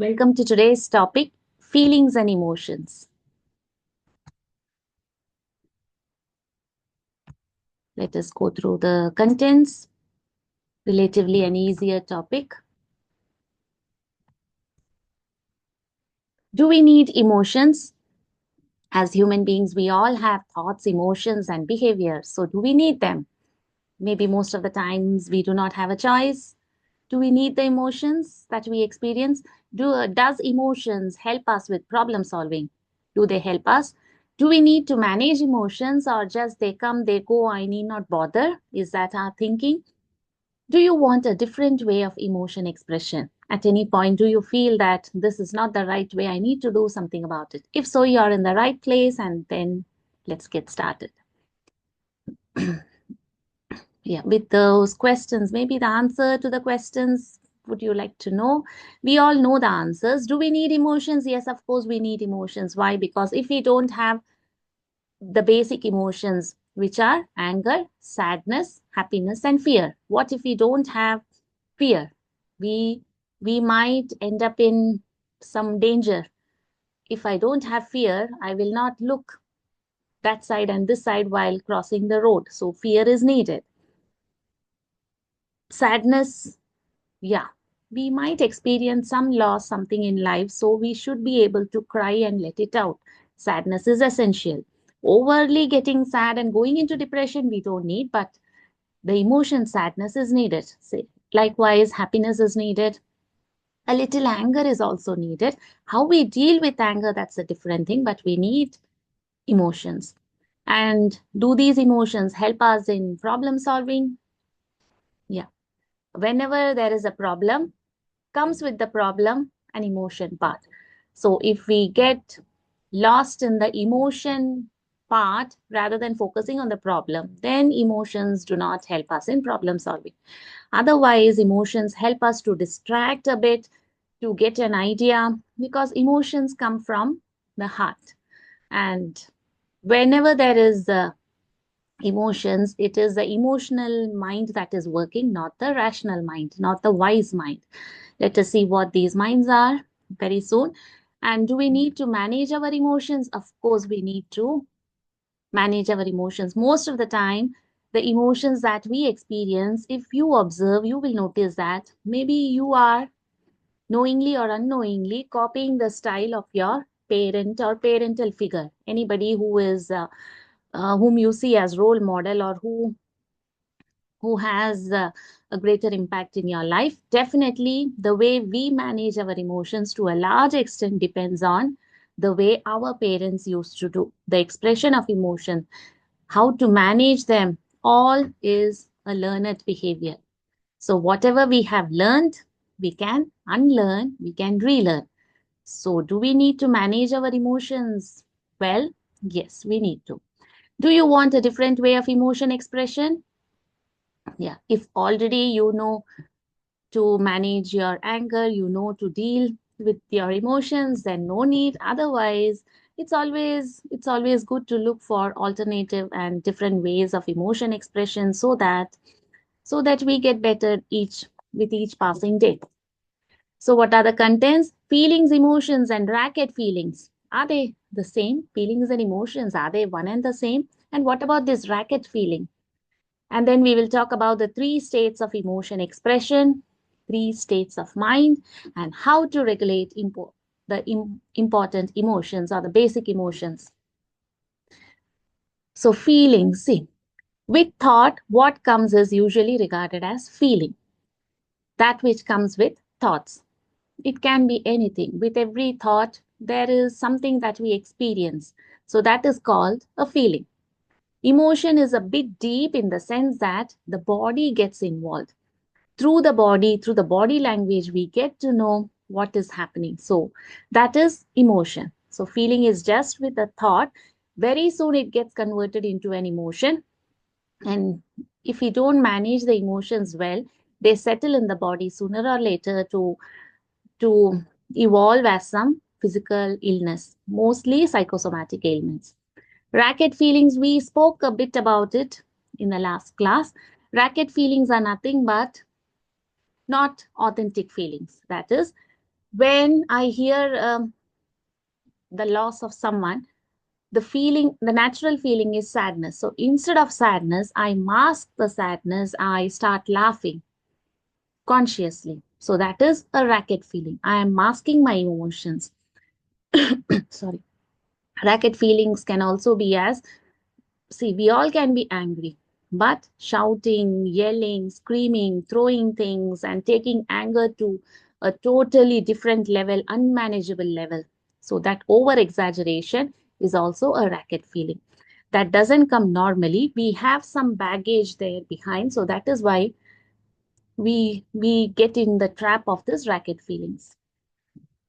Welcome to today's topic, feelings and emotions. Let us go through the contents. Relatively an easier topic. Do we need emotions? As human beings, we all have thoughts, emotions, and behaviors. So, do we need them? Maybe most of the times we do not have a choice. Do we need the emotions that we experience? Does emotions help us with problem solving? Do they help us? Do we need to manage emotions or just they come, they go, I need not bother? Is that our thinking? Do you want a different way of emotion expression? At any point, do you feel that this is not the right way? I need to do something about it. If so, you are in the right place, and then let's get started. Yeah, with those questions, maybe the answer to the questions, would you like to know? We all know the answers. Do we need emotions? Yes, of course, we need emotions. Why? Because if we don't have the basic emotions, which are anger, sadness, happiness, and fear, what if we don't have fear? We we might end up in some danger. If I don't have fear, I will not look that side and this side while crossing the road. So fear is needed. Sadness, yeah, we might experience some loss, something in life, so we should be able to cry and let it out. Sadness is essential. Overly getting sad and going into depression, we don't need, but the emotion sadness is needed. Say, likewise, happiness is needed. A little anger is also needed. How we deal with anger, that's a different thing, but we need emotions. And do these emotions help us in problem solving? Yeah. Whenever there is a problem, comes with the problem and emotion part. So if we get lost in the emotion part rather than focusing on the problem, then emotions do not help us in problem solving. Otherwise, emotions help us to distract a bit, to get an idea, because emotions come from the heart. And whenever there is emotions, it is the emotional mind that is working, not the rational mind, not the wise mind. Let us see what these minds are very soon. And do we need to manage our emotions? Of course, we need to manage our emotions. Most of the time, the emotions that we experience, if you observe, you will notice that maybe you are knowingly or unknowingly copying the style of your parent or parental figure. Anybody who is whom you see as role model or who has a greater impact in your life. Definitely, the way we manage our emotions to a large extent depends on the way our parents used to do. The expression of emotion, how to manage them, all is a learned behavior. So, whatever we have learned, we can unlearn, we can relearn. So, do we need to manage our emotions? Well, yes, we need to. Do you want a different way of emotion expression? Yeah, if already you know to manage your anger, you know to deal with your emotions, then no need. Otherwise, it's always good to look for alternative and different ways of emotion expression so that we get better each with each passing day. So what are the contents? Feelings, emotions, and racket feelings. Are they the same? Feelings and emotions, are they one and the same? And what about this racket feeling? And then we will talk about the three states of emotion expression, three states of mind, and how to regulate important emotions or the basic emotions. So, feelings, see, with thought, what comes is usually regarded as feeling, that which comes with thoughts. It can be anything. With every thought, there is something that we experience. So, that is called a feeling. Emotion is a bit deep in the sense that the body gets involved. Through the body language, we get to know what is happening. So that is emotion. So feeling is just with a thought. Very soon it gets converted into an emotion. And if we don't manage the emotions well, they settle in the body sooner or later to evolve as some physical illness, mostly psychosomatic ailments. Racket feelings, we spoke a bit about it in the last class. Racket feelings are nothing but not authentic feelings. That is, When I hear the loss of someone, the natural feeling is sadness. So instead of sadness, I mask the sadness. I start laughing consciously. So that is a racket feeling. I am masking my emotions. Sorry. Racket feelings can also be as, see, we all can be angry, but shouting, yelling, screaming, throwing things, and taking anger to a totally different level, unmanageable level. So that over exaggeration is also a racket feeling. That doesn't come normally. We have some baggage there behind. So that is why we get in the trap of this racket feelings.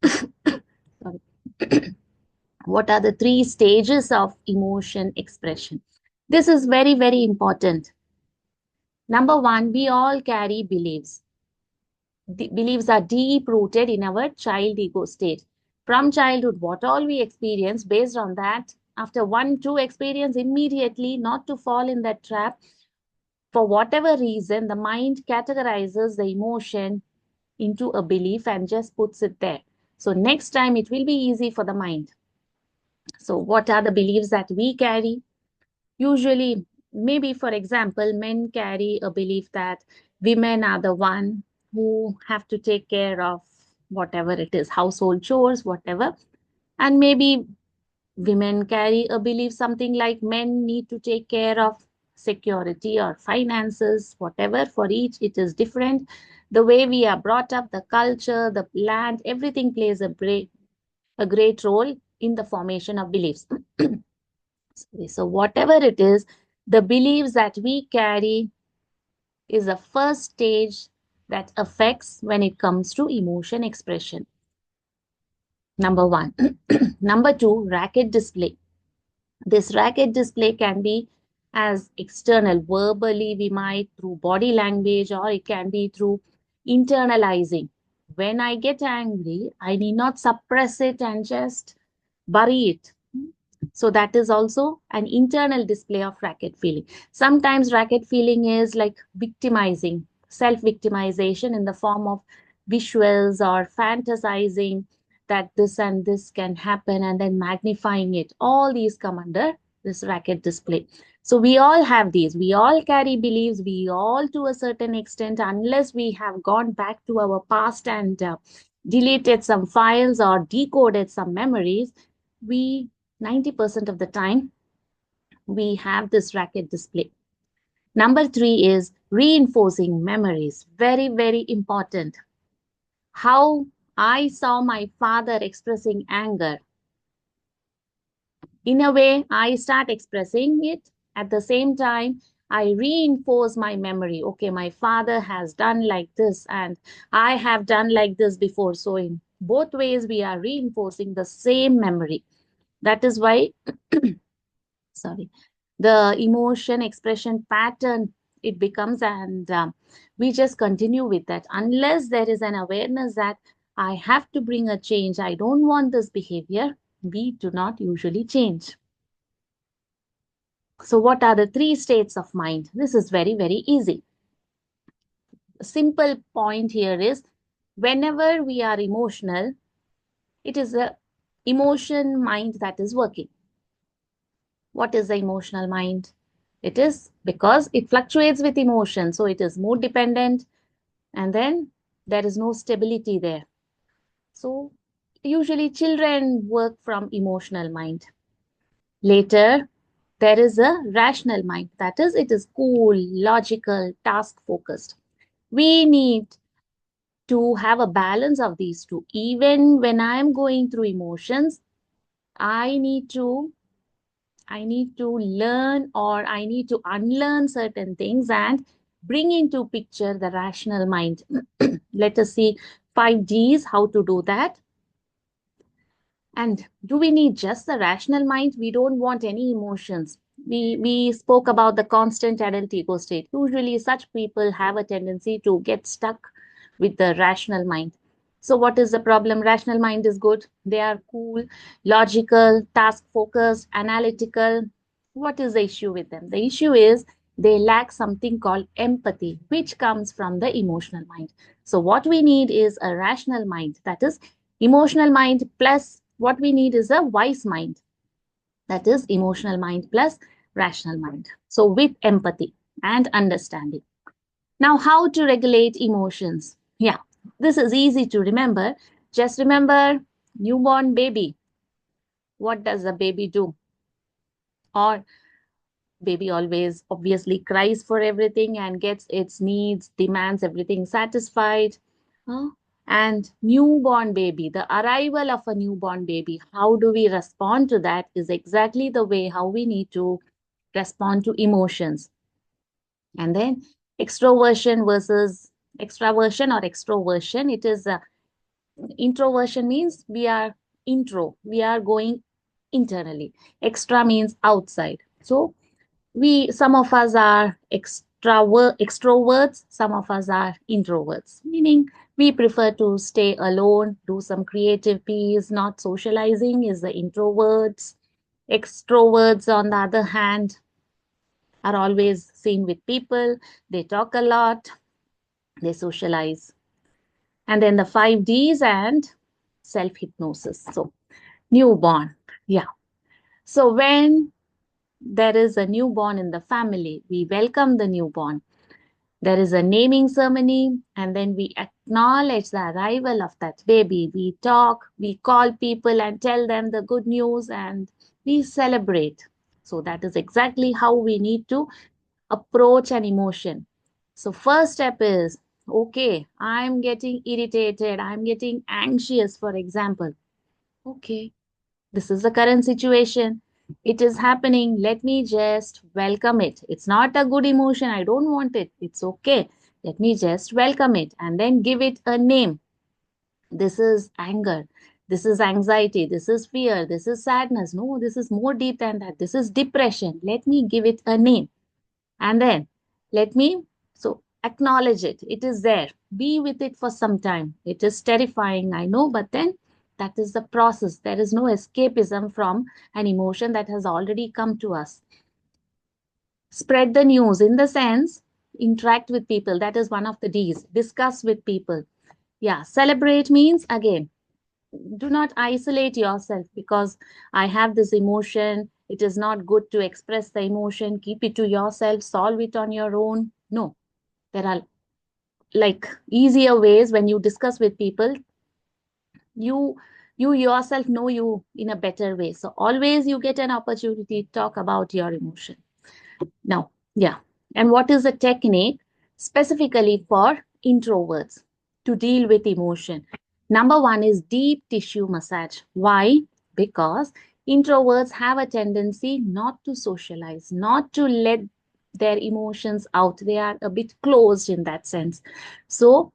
Sorry. What are the three stages of emotion expression? This is very, very important. Number one, we all carry beliefs. The beliefs are deep rooted in our child ego state. From childhood, what all we experience, based on that, after one, two experience, immediately, not to fall in that trap, for whatever reason, the mind categorizes the emotion into a belief and just puts it there. So next time it will be easy for the mind. So what are the beliefs that we carry? Usually, maybe for example, men carry a belief that women are the one who have to take care of whatever it is, household chores, whatever. And maybe women carry a belief something like men need to take care of security or finances, whatever. For each, it is different. The way we are brought up, the culture, the land, everything plays a great role in the formation of beliefs. So, whatever it is, the beliefs that we carry is the first stage that affects when it comes to emotion expression. Number one. Number two, racket display. This racket display can be as external, verbally, we might through body language, or it can be through internalizing. When I get angry, I need not suppress it and just bury it. So that is also an internal display of racket feeling. Sometimes racket feeling is like victimizing, self-victimization in the form of visuals or fantasizing that this and this can happen and then magnifying it. All these come under this racket display. So we all have these. We all carry beliefs. We all, to a certain extent, unless we have gone back to our past and deleted some files or decoded some memories, we 90% of the time, we have this racket display. Number three is reinforcing memories. Very, very important. How I saw my father expressing anger. In a way, I start expressing it. At the same time, I reinforce my memory. Okay, my father has done like this, and I have done like this before. So, in both ways, we are reinforcing the same memory. That is why, sorry, the emotion expression pattern it becomes, and we just continue with that unless there is an awareness that I have to bring a change, I don't want this behavior, we do not usually change. So what are the three states of mind? This is very, very easy. A simple point here is, whenever we are emotional, it is the emotion mind that is working. What is the emotional mind? It is because it fluctuates with emotion. So it is mood dependent, and then there is no stability there. So usually children work from emotional mind. Later, there is a rational mind. That is, it is cool, logical, task focused. We need to have a balance of these two. Even when I am going through emotions, I need to I need to learn or I need to unlearn certain things and bring into picture the rational mind. Let us see 5Ds, how to do that. And do we need just the rational mind? We don't want any emotions. We spoke about the constant adult ego state. Usually, such people have a tendency to get stuck with the rational mind. So, what is the problem? Rational mind is good. They are cool, logical, task focused, analytical. What is the issue with them? The issue is they lack something called empathy, which comes from the emotional mind. So, what we need is a rational mind, that is Emotional mind plus what we need is a wise mind. That is emotional mind plus rational mind. So with empathy and understanding. Now, how to regulate emotions? Yeah, this is easy to remember. Just remember newborn baby. What does the baby do? Or baby always obviously cries for everything and gets its needs, demands, everything satisfied. Huh? And newborn baby, the arrival of a newborn baby, how do we respond to that is exactly the way how we need to respond to emotions. And then extroversion versus extraversion or extroversion. It is introversion means we are intro, we are going internally. Extra means outside. So we some of us are extroverts, some of us are introverts, meaning we prefer to stay alone, do some creative piece, not socializing is the introverts. Extroverts on the other hand are always seen with people, they talk a lot, they socialize. And then the 5Ds and self hypnosis. So newborn, yeah. So when there is a newborn in the family, we welcome the newborn. There is a naming ceremony, and then we acknowledge the arrival of that baby. We talk, we call people and tell them the good news, and we celebrate. So that is exactly how we need to approach an emotion. So first step is, okay, I'm getting irritated, I'm getting anxious, for example. Okay, this is the current situation. It is happening. Let me just welcome it. It's not a good emotion. I don't want it. It's okay. Let me just welcome it and then give it a name. This is anger. This is anxiety. This is fear. This is sadness. No, this is more deep than that. This is depression. Let me give it a name. And then let me, so acknowledge it. It is there. Be with it for some time. It is terrifying, I know, but then that is the process. There is no escapism from an emotion that has already come to us. Spread the news in the sense, interact with people. That is one of the D's. Discuss with people. Yeah, celebrate means again, do not isolate yourself because I have this emotion. It is not good to express the emotion. Keep it to yourself, solve it on your own. No, there are like easier ways when you discuss with people. You you yourself know you in a better way. So always you get an opportunity to talk about your emotion. Now, yeah. And what is the technique specifically for introverts to deal with emotion? Number one is deep tissue massage. Why? Because introverts have a tendency not to socialize, not to let their emotions out. They are a bit closed in that sense. So,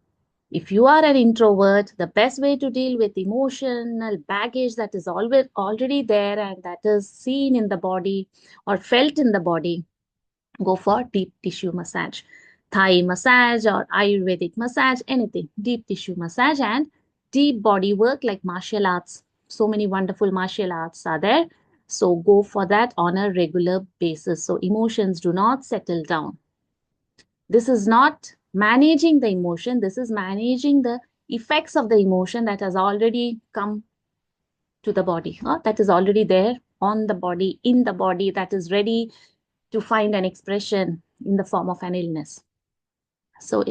if you are an introvert, the best way to deal with emotional baggage that is always already there and that is seen in the body or felt in the body, go for deep tissue massage. Thai massage or Ayurvedic massage, anything. Deep tissue massage and deep body work like martial arts. So many wonderful martial arts are there. So go for that on a regular basis. So emotions do not settle down. This is not managing the emotion, this is managing the effects of the emotion that has already come to the body, that is already there on the body, in the body, that is ready to find an expression in the form of an illness. So,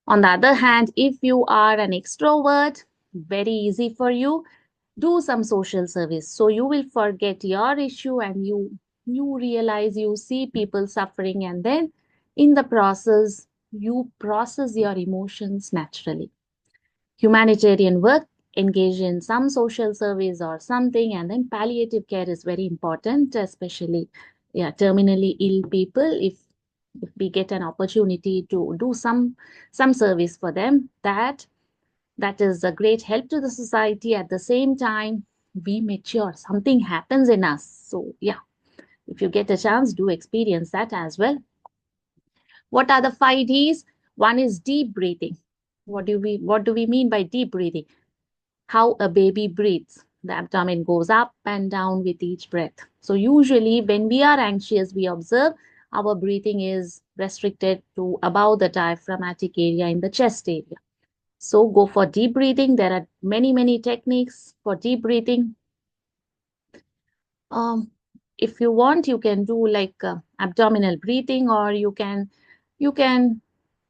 on the other hand, if you are an extrovert, very easy for you, do some social service. So you will forget your issue and you realize you see people suffering and then in the process you process your emotions naturally. Humanitarian work, engage in some social service or something, and then palliative care is very important, especially yeah, terminally ill people. If we get an opportunity to do some service for them, that is a great help to the society. At the same time, we mature, something happens in us. So yeah, if you get a chance, do experience that as well. What are the 5Ds? One is deep breathing. What do we mean by deep breathing? How a baby breathes. The abdomen goes up and down with each breath. So usually when we are anxious, we observe our breathing is restricted to above the diaphragmatic area in the chest area. So go for deep breathing. There are many techniques for deep breathing. Um, if you want, you can do like abdominal breathing, or you can.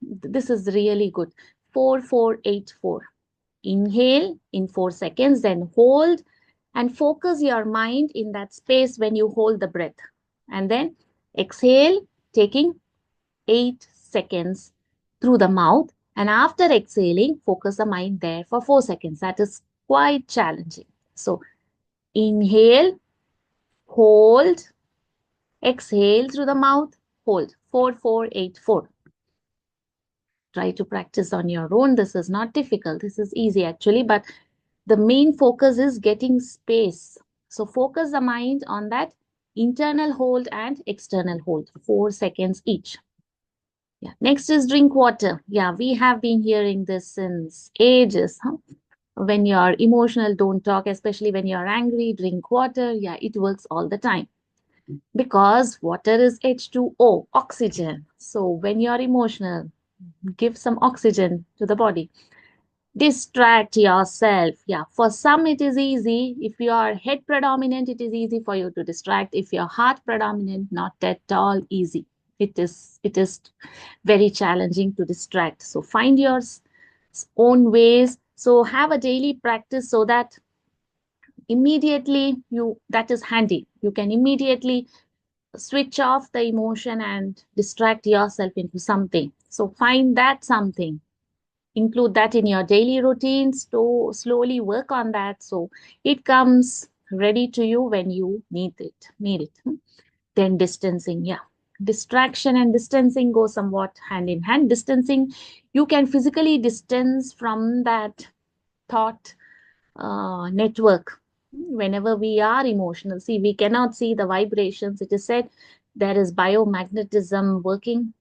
This is really good. 4-4-8-4. Inhale in 4 seconds, then hold and focus your mind in that space when you hold the breath. And then exhale, taking 8 seconds through the mouth. And after exhaling, focus the mind there for 4 seconds. That is quite challenging. So inhale, hold, exhale through the mouth, hold. 4-4-8-4. Try to practice on your own. This is not difficult. This is easy actually, but the main focus is getting space. So focus the mind on that internal hold and external hold, 4 seconds each. Yeah. Next is drink water. Yeah, we have been hearing this since ages. Huh? When you're emotional, don't talk, especially when you're angry, drink water. Yeah, it works all the time because water is H2O, oxygen. So when you're emotional, give some oxygen to the body. Distract yourself. Yeah, for some it is easy. If you are head predominant, it is easy for you to distract. If you're heart predominant, not at all easy. It is very challenging to distract. So find your own ways. So have a daily practice so that immediately you that is handy. You can immediately switch off the emotion and distract yourself into something. So find that something, include that in your daily routines to slowly work on that so it comes ready to you when you need it. Then distancing, yeah, distraction and distancing go somewhat hand in hand. Distancing, you can physically distance from that thought network. Whenever we are emotional, see, we cannot see the vibrations. It is said there is biomagnetism working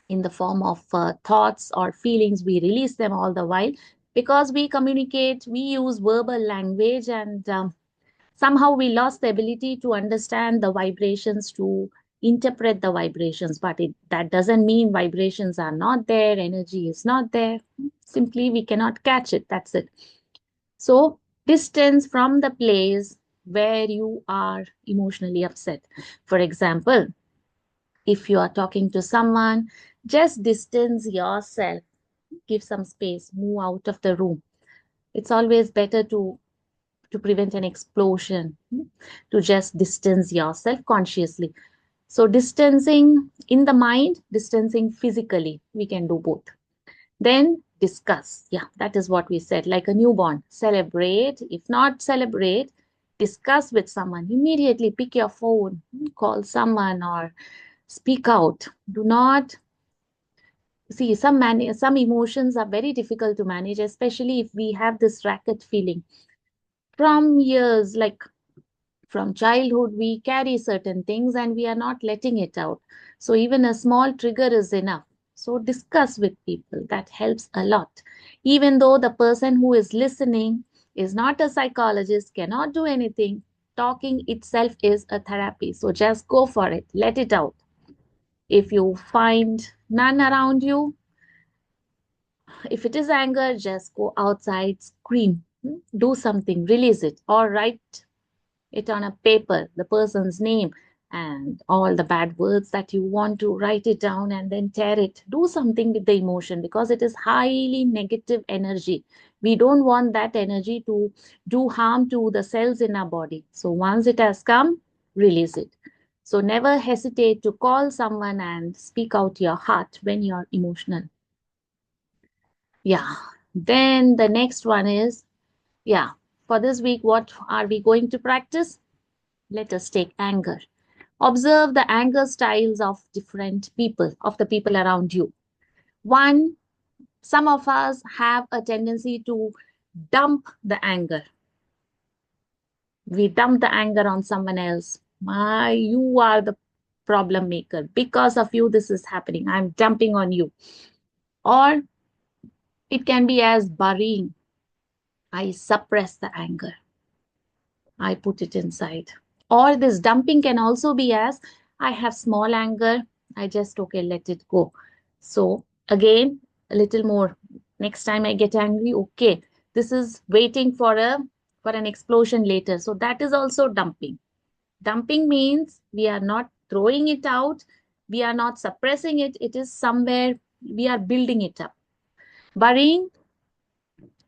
in the form of thoughts or feelings. We release them all the while because we communicate, we use verbal language, and somehow we lost the ability to understand the vibrations, to interpret the vibrations. But that doesn't mean vibrations are not there, energy is not there. Simply, we cannot catch it. That's it. So, distance from the place where you are emotionally upset. For example, if you are talking to someone, just distance yourself, give some space, move out of the room. It's always better to prevent an explosion, to just distance yourself consciously. So distancing in the mind, distancing physically, we can do both. Then discuss. Yeah, that is what we said, like a newborn. Celebrate. If not celebrate, discuss with someone. Immediately pick your phone, call someone, or speak out. Do not see some emotions are very difficult to manage, especially if we have this racket feeling from years, like from childhood we carry certain things and we are not letting it out. So even a small trigger is enough. So discuss with people, that helps a lot. Even though the person who is listening is not a psychologist, cannot do anything, talking itself is a therapy. So just go for it, let it out. If you find none around you, if it is anger, just go outside, scream, do something, release it, or write it on a paper, the person's name and all the bad words that you want to, write it down and then tear it. Do something with the emotion because it is highly negative energy. We don't want that energy to do harm to the cells in our body. So once it has come, release it. So never hesitate to call someone and speak out your heart when you're emotional. Yeah. Then the next one is, yeah, for this week, what are we going to practice? Let us take anger. Observe the anger styles of different people, of the people around you. One, some of us have a tendency to dump the anger. We dump the anger on someone else. You are the problem maker. Because of you, this is happening. I'm dumping on you. Or it can be as burying. I suppress the anger. I put it inside. Or this dumping can also be as I have small anger. I just, okay, let it go. So again, a little more. Next time I get angry, okay, this is waiting for an explosion later. So that is also dumping. Dumping means we are not throwing it out, we are not suppressing it, it is somewhere we are building it up. Burying,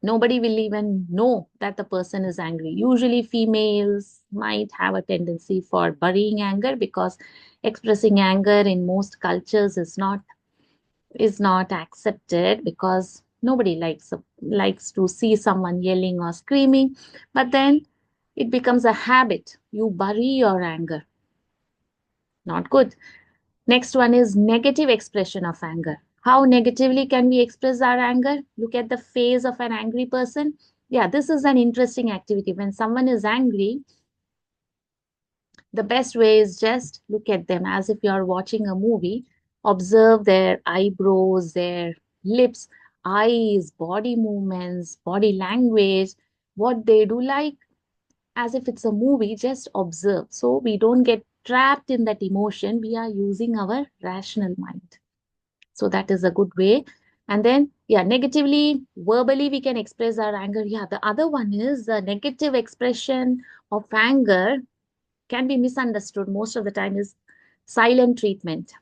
nobody will even know that the person is angry. Usually, females might have a tendency for burying anger because expressing anger in most cultures is not accepted because nobody likes to see someone yelling or screaming. But then it becomes a habit. You bury your anger. Not good. Next one is negative expression of anger. How negatively can we express our anger? Look at the face of an angry person. Yeah, this is an interesting activity. When someone is angry, the best way is just look at them as if you are watching a movie. Observe their eyebrows, their lips, eyes, body movements, body language, what they do, like as if it's a movie. Just observe. So we don't get trapped in that emotion. We are using our rational mind. So that is a good way. And then, yeah, negatively, verbally, we can express our anger. Yeah, the other one is the negative expression of anger can be misunderstood most of the time is silent treatment.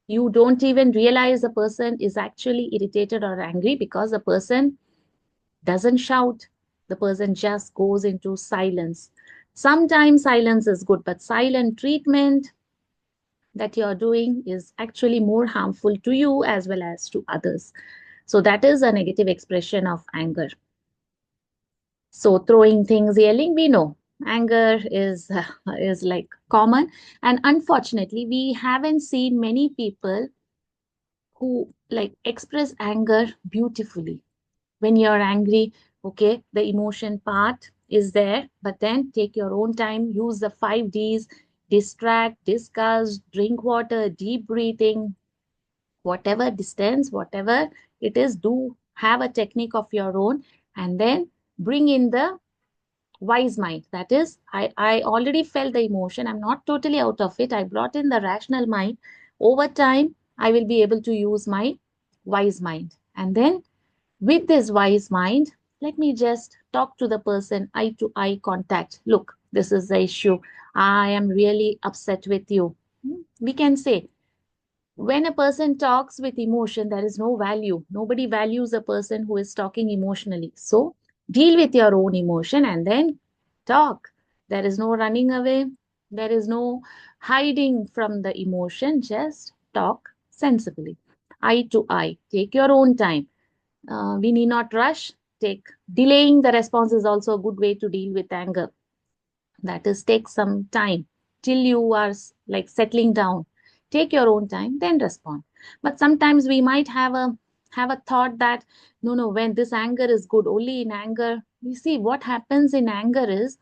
You don't even realize the person is actually irritated or angry because the person doesn't shout. The person just goes into silence. Sometimes silence is good, but silent treatment that you're doing is actually more harmful to you as well as to others. So that is a negative expression of anger. So throwing things, yelling, we know anger is like common, and unfortunately, we haven't seen many people who like express anger beautifully. When you're angry, okay, the emotion part is there, but then take your own time. Use the 5 Ds: distract, discuss, drink water, deep breathing, whatever distance, whatever it is. Do have a technique of your own, and then bring in the wise mind. That is, I already felt the emotion. I'm not totally out of it. I brought in the rational mind. Over time, I will be able to use my wise mind. And then with this wise mind, let me just talk to the person, eye to eye contact. Look, this is the issue. I am really upset with you. We can say, when a person talks with emotion, there is no value. Nobody values a person who is talking emotionally. So deal with your own emotion and then talk. There is no running away. There is no hiding from the emotion. Just talk sensibly, eye to eye. Take your own time. We need not rush. Take Delaying the response is also a good way to deal with anger. That is, take some time till you are like settling down. Take your own time, then respond. But sometimes we might have a thought that no, when this anger is good, only in anger. You see, what happens in anger is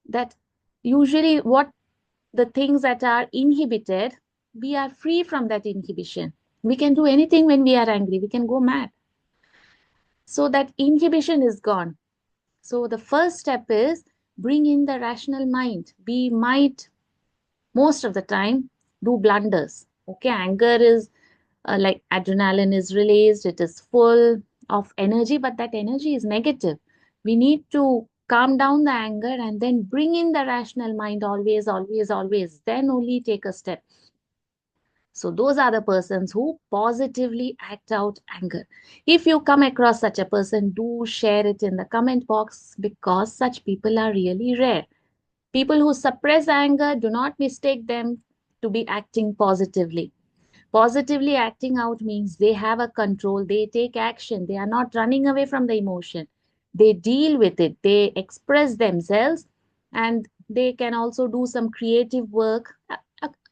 that usually what the things that are inhibited, we are free from that inhibition. We can do anything when we are angry. We can go mad. So that inhibition is gone. So the first step is bring in the rational mind. We might most of the time do blunders. Okay, anger is like adrenaline is released, it is full of energy, but that energy is negative. We need to calm down the anger and then bring in the rational mind always, always, always. Then only take a step. So those are the persons who positively act out anger. If you come across such a person, do share it in the comment box because such people are really rare. People who suppress anger, do not mistake them to be acting positively. Positively acting out means they have a control, they take action, they are not running away from the emotion. They deal with it, they express themselves, and they can also do some creative work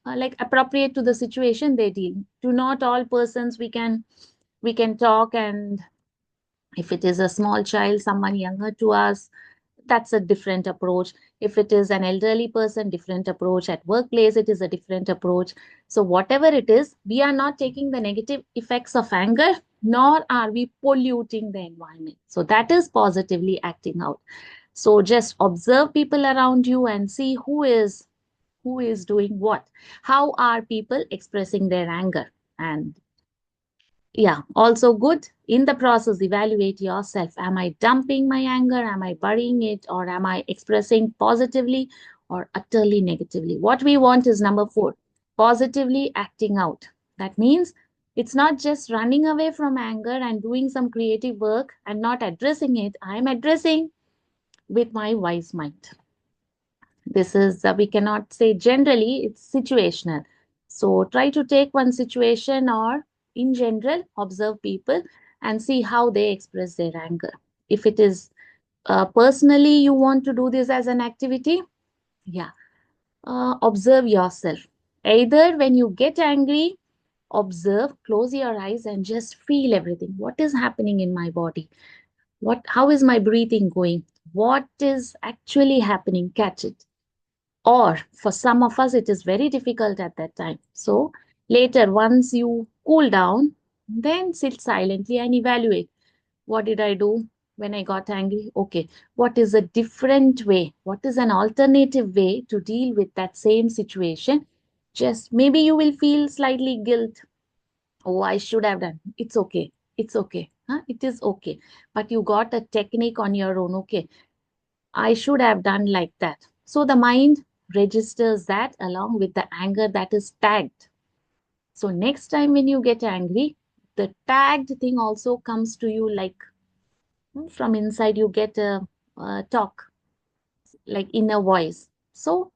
like appropriate to the situation they deal. To not all persons we can talk, and if it is a small child, someone younger to us, that's a different approach. If it is an elderly person, different approach. At workplace, it is a different approach. So whatever it is, we are not taking the negative effects of anger, nor are we polluting the environment. So that is positively acting out. So just observe people around you and see who is doing what. How are people expressing their anger? And Yeah, also good. In the process, evaluate yourself. Am I dumping my anger? Am I burying it? Or am I expressing positively or utterly negatively? What we want is number four, positively acting out. That means it's not just running away from anger and doing some creative work and not addressing it. I'm addressing with my wise mind. This is, we cannot say generally, it's situational. So try to take one situation or in general, observe people and see how they express their anger. If it is personally you want to do this as an activity, yeah, observe yourself. Either when you get angry, observe, close your eyes and just feel everything. What is happening in my body? How is my breathing going? What is actually happening? Catch it. Or for some of us, it is very difficult at that time. So later, once you cool down, then sit silently and evaluate. What did I do when I got angry? Okay, what is a different way? What is an alternative way to deal with that same situation? Just maybe you will feel slightly guilt. Oh, I should have done. It's okay. It's okay. Huh? It is okay. But you got a technique on your own. Okay, I should have done like that. So the mind registers that along with the anger that is tagged. So next time when you get angry, the tagged thing also comes to you like from inside, you get a talk, like inner voice. So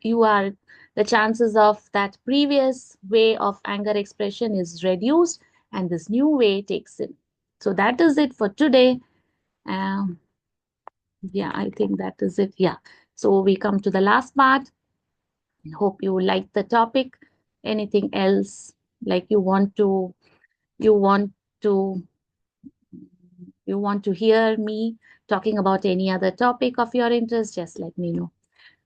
you are, the chances of that previous way of anger expression is reduced and this new way takes in. So that is it for today. Um, yeah, I think that is it. Yeah. So we come to the last part. Hope you like the topic. Anything else like you want to you want to hear me talking about any other topic of your interest, just let me know.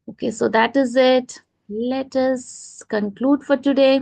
Okay, so that is it. Let us conclude for today.